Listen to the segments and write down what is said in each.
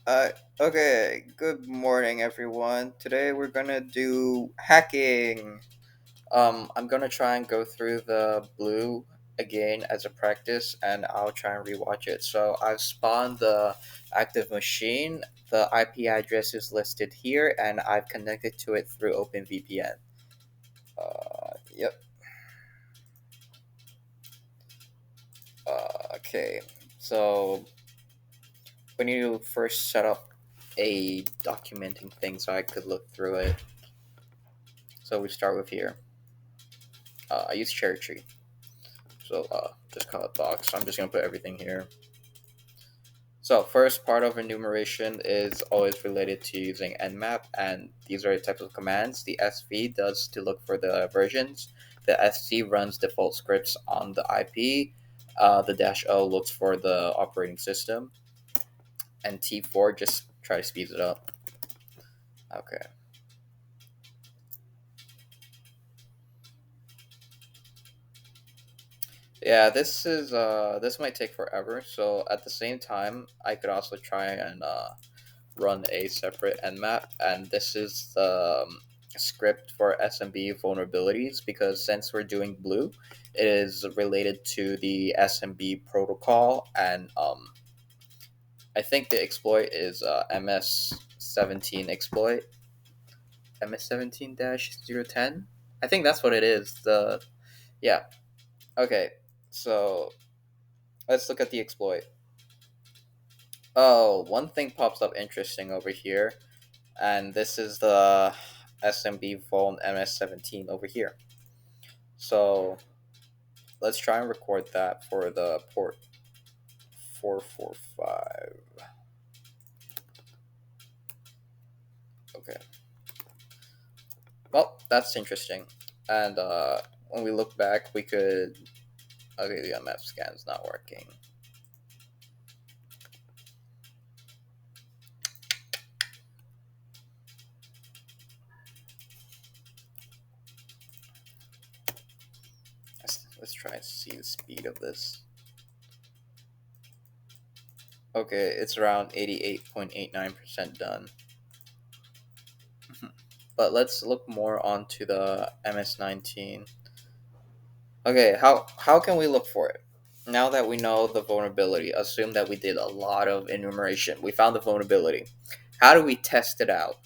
Uh, okay, good morning, everyone. Today we're gonna do hacking. I'm gonna try and go through the blue again as a practice, and I'll try and rewatch it. So I've spawned the active machine. The IP address is listed here, and I've connected to it through OpenVPN. Yep. Okay. So we need to first set up a documenting thing so I could look through it. So we start with here. I use cherry tree. So just call it box. I'm just gonna put everything here. So first part of enumeration is always related to using nmap, and these are the types of commands. The sv does to look for the versions. The sc runs default scripts on the IP. The dash o looks for the operating system, and t4 just try to speed it up. Okay. Yeah, this might take forever. So at the same time, I could also try and run a separate nmap, and this is the script for SMB vulnerabilities because since we're doing blue, it is related to the SMB protocol, and I think the exploit is MS17 exploit, MS17-010. I think that's what it is. The Yeah. Okay. So let's look at the exploit. Oh, one thing pops up interesting over here, and this is the SMB phone MS17 over here. So let's try and record that for the port 445. Okay. Well, that's interesting. And when we look back, we could. Okay, the map scan's not working. Let's try and see the speed of this. Okay, it's around 88.89% done. But let's look more onto the MS19. Okay, how can we look for it? Now that we know the vulnerability, assume that we did a lot of enumeration. We found the vulnerability. How do we test it out?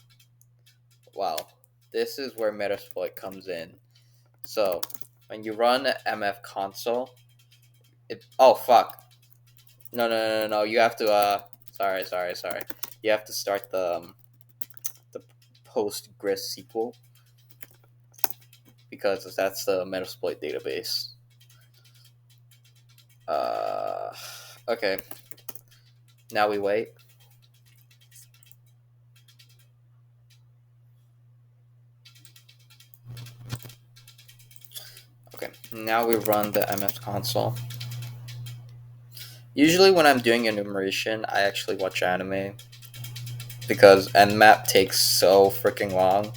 Well, this is where Metasploit comes in. So, when you run MF console, oh fuck. No. You have to sorry. You have to start the Postgres SQL because that's the Metasploit database. Uh okay. Now we wait. Okay, now we run the MF console. Usually, when I'm doing enumeration, I actually watch anime because Nmap takes so freaking long.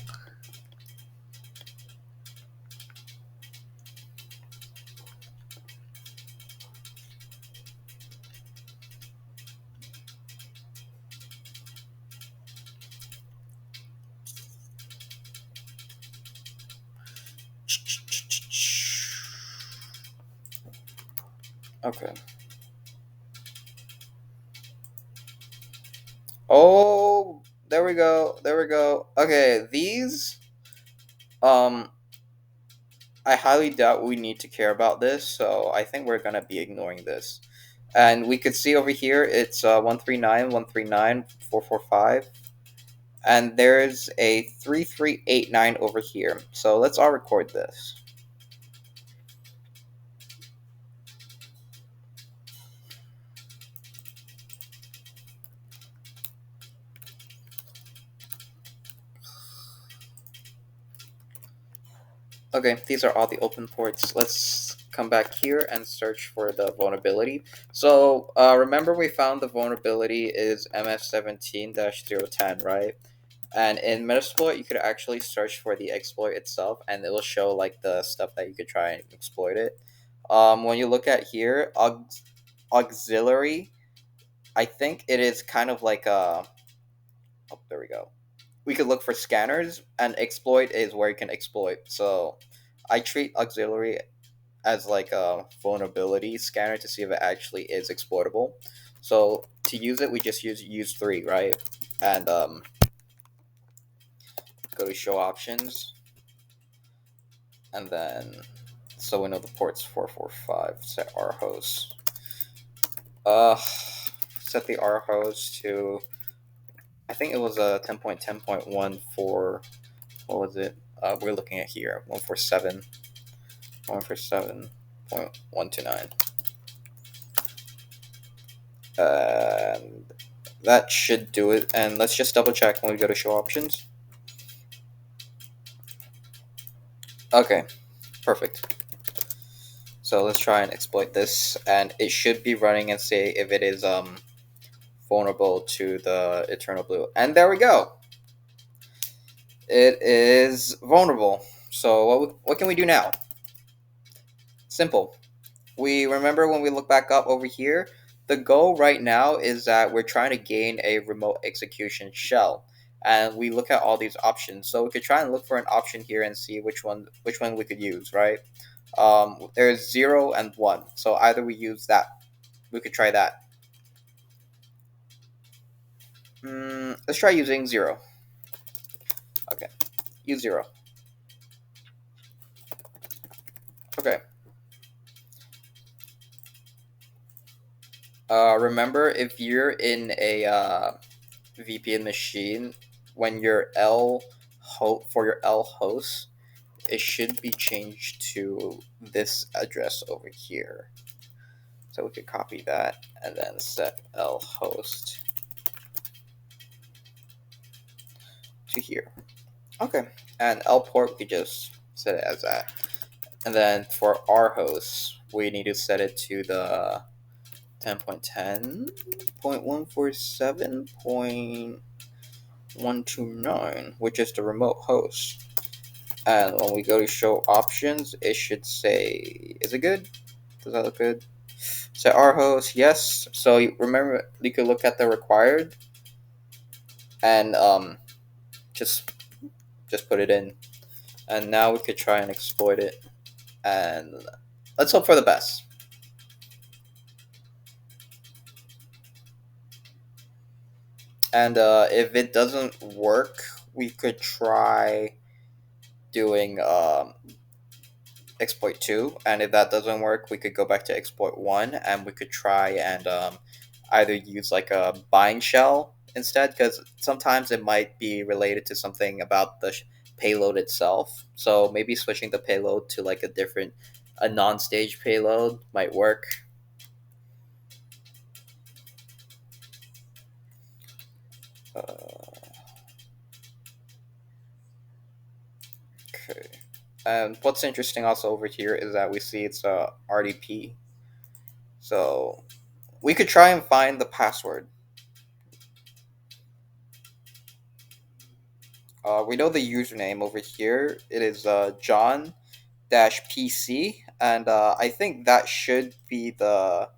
Okay. Oh, there we go. There we go. Okay, these. Um, I highly doubt we need to care about this, so I think we're gonna be ignoring this. And we could see over here, it's 139.139.445. And there's a 3389 over here. So let's all record this. Okay, these are all the open ports. Let's come back here and search for the vulnerability. So remember we found the vulnerability is MS17-010, right? And in Metasploit, you could actually search for the exploit itself, and it will show like the stuff that you could try and exploit it. When you look at here, auxiliary, I think it is kind of like a Oh, there we go. We could look for scanners, and exploit is where you can exploit. So I treat auxiliary as like a vulnerability scanner to see if it actually is exploitable. So to use it, we just use three, right? And go to show options, and then so we know the port's 445. Set our host. Uh, set the R host to, I think it was a 10.10.1 for, what was it? We're looking at here 147.129, and that should do it. And let's just double check when we go to show options. Okay, perfect. So let's try and exploit this, and it should be running and say if it is vulnerable to the eternal blue. And there we go. It is vulnerable. So what can we do now? Simple. We remember when we look back up over here, the goal right now is that we're trying to gain a remote execution shell, and we look at all these options. So we could try and look for an option here and see which one we could use, right? There's 0 and 1, so either we use that. We could try that. Let's try using 0. Okay, use 0. Okay. Remember, if you're in a VPN machine, when your for your L host, it should be changed to this address over here. So we could copy that and then set L host to here. Okay, and L port we just set it as that. And then for our host, we need to set it to the 10.10.147.129, which is the remote host. And when we go to show options, it should say, is it good? Does that look good? Set our host, yes. So remember, you could look at the required and just put it in. And now we could try and exploit it. And let's hope for the best. And if it doesn't work, we could try doing exploit 2, and if that doesn't work, we could go back to exploit 1, and we could try and either use like a bind shell instead, because sometimes it might be related to something about the payload itself. So maybe switching the payload to like a non-stage payload might work. uh, okay. And what's interesting also over here is that we see it's a RDP. So we could try and find the password. We know the username over here. It is John PC, and I think that should be the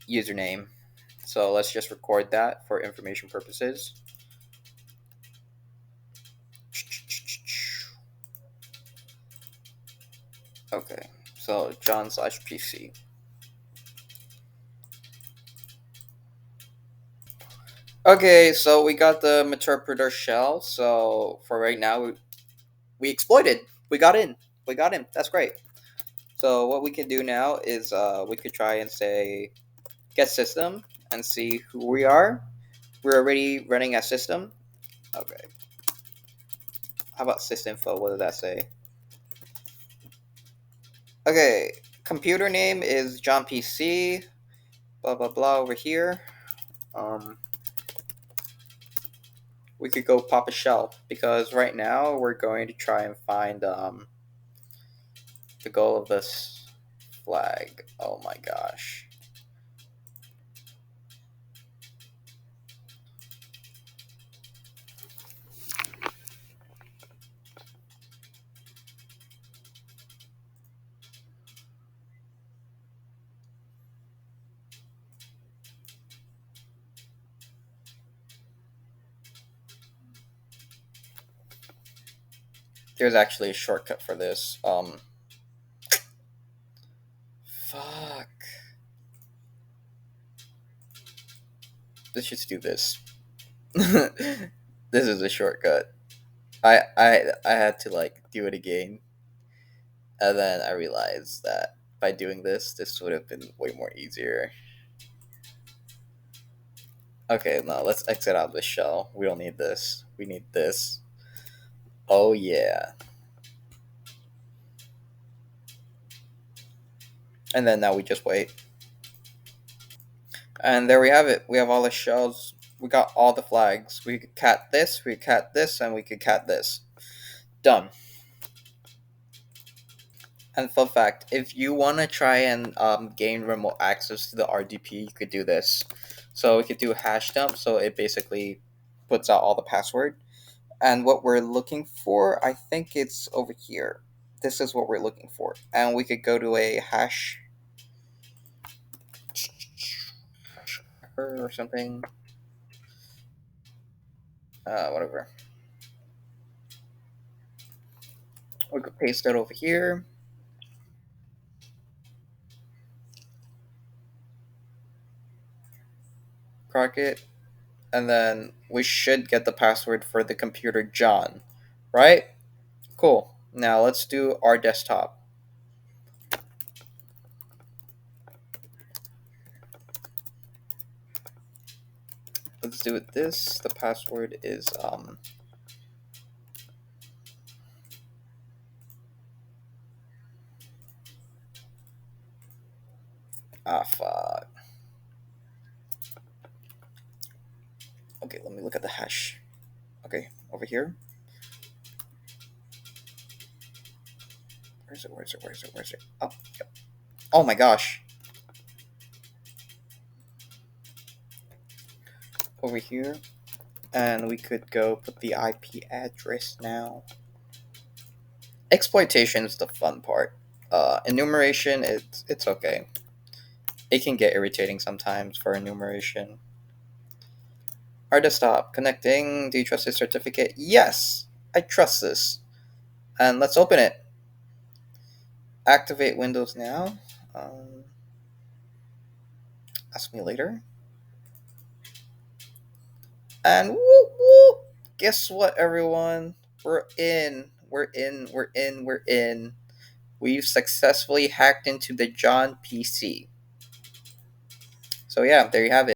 username. So let's just record that for information purposes. Okay, so John/PC. Okay, so we got the interpreter shell. So for right now, we exploited. We got in. We got in. That's great. So what we can do now is we could try and say get system and see who we are. We're already running a system. Okay. How about sysinfo? What does that say? Okay. Computer name is John PC. Blah blah blah over here. Um, we could go pop a shell because right now we're going to try and find the goal of this flag. Oh my gosh. There's actually a shortcut for this. Fuck. Let's just do this. This is a shortcut. I had to like do it again, and then I realized that by doing this would have been way more easier. Okay, now let's exit out of the shell. We don't need this. We need this. Oh yeah. And then now we just wait. And there we have it. We have all the shells. We got all the flags. We could cat this, we could cat this, and we could cat this. Done. And fun fact, if you want to try and gain remote access to the RDP, you could do this. So we could do hash dump, so it basically puts out all the password. And what we're looking for, I think it's over here. This is what we're looking for. And we could go to a hash or something. Whatever. We could paste that over here. Crock it. And then we should get the password for the computer John. Right? Cool. Now let's do our desktop. Let's do it this. The password is fuck. Okay, let me look at the hash. Okay, over here. Where's it? Where's it? Where's it? Where's it? Oh, yep. Oh my gosh. Over here. And we could go put the IP address now. Exploitation is the fun part. Enumeration, it's okay. It can get irritating sometimes for enumeration. Our desktop connecting. Do you trust this certificate? Yes, I trust this. And let's open it. Activate Windows now. Ask me later. And whoop whoop. Guess what, everyone? We're in. We're in. We're in. We're in. We've successfully hacked into the John PC. So yeah, there you have it.